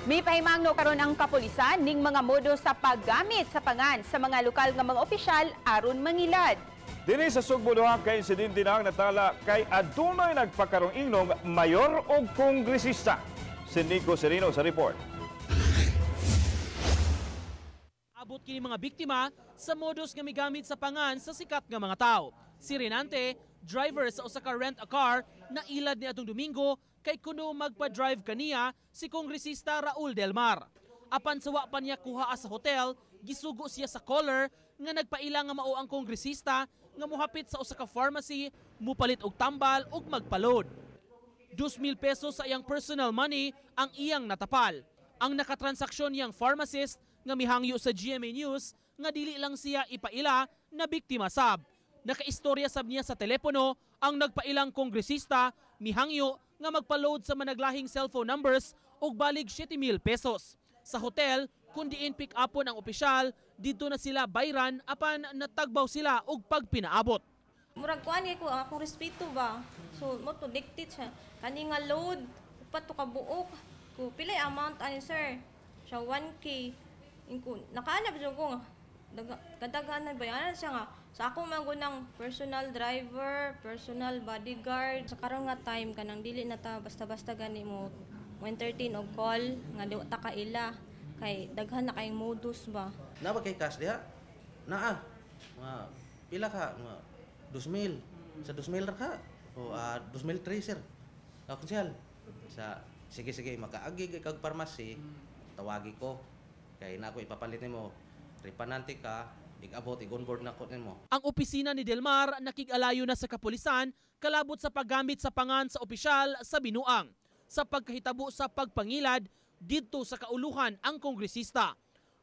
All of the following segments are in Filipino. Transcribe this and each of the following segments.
May pahimangno karon ang kapulisan ning mga modo sa paggamit sa pangan sa mga lokal nga mga opisyal aron mangilad. Dini sa Sugbo duha ka insidente na natala kay adunay nagpakarong ingnog mayor o kongresista. Si Nico Serino sa report. Abot kini mga biktima sa modus nga migamit sa pangan sa sikat nga mga tao. Si Renante, driver sa usa ka rent-a-car na ilad ni atong Domingo kay kuno magpa-drive kaniya si kongresista Raul Del Mar. Apan sawa pa niya kuha sa hotel, gisugo siya sa caller nga nagpaila nga mao ang kongresista nga mohapit sa usa ka pharmacy, mupalit og tambal ug magpaload. 2,000 pesos sa iyang personal money ang iyang natapal. Ang nakatransaksyon niyang pharmacist nga mihangyo sa GMA News nga dili lang siya ipaila na biktima sab. Nakaistorya sab niya sa telepono ang nagpailang kongresista mihangyo nga magpa-load sa managlahing cellphone numbers og balig 7,000 pesos. Sa hotel, kundi in pick upon ang opisyal, dito na sila bayran apan natagbaw sila og pagpinaabot. Murag kuan ko akong respeto ba. So mo to dictate siya. Kani nga load upat to ka buok. Ko pila amount ani sir? Siya 1K. Inko nakaanap jud ko nga kadaghanan bayanan siya nga sa ako mangunang personal driver, personal bodyguard. Sa karon nga time kanang dili na ta basta-basta gani mo 113 og call nga di ta kaila kay daghan na kay modus ba. Na ba kay cash diha? Naa. Pila ka? 2,000. Sa 2,000 ra ka. O 2,003 sir. Kakonsyal. Sa sige makaagi kag pharmacy tawagi ko kay nako ipapalit nimo. Ripanante ka, igabot, igonboard na ko nimo. Ang opisina ni Delmar nakig-alayo na sa kapulisan kalabot sa paggamit sa pangan sa opisyal sa binuang. Sa pagkahitabo sa pagpangilad didto sa kauluhan ang kongresista.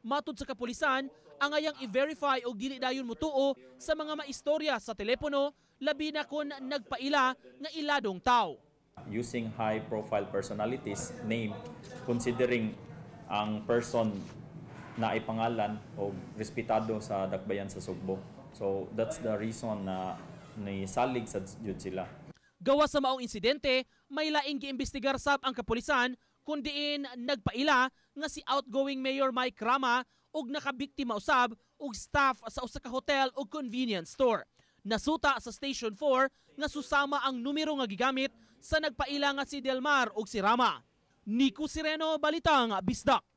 Matud sa kapulisan, ang ayang i-verify o dili dayon mutuo sa mga maistorya sa telepono labi na kon nagpaila nga iladong tao. Using high-profile personalities name considering ang person na ipangalan o respetado sa dakbayan sa Sugbo. So that's the reason na nisalig sa jud sila. Gawa sa maong insidente, may laing giimbestigar sab ang kapulisan kun diin nagpaila nga si outgoing Mayor Mike Rama ug nakabiktima usab og staff sa usa ka hotel ug convenience store. Nasuta sa Station 4 nga susama ang numero nga gigamit sa nagpaila nga si Delmar ug si Rama. Nico Serino, Balitang Bisdak.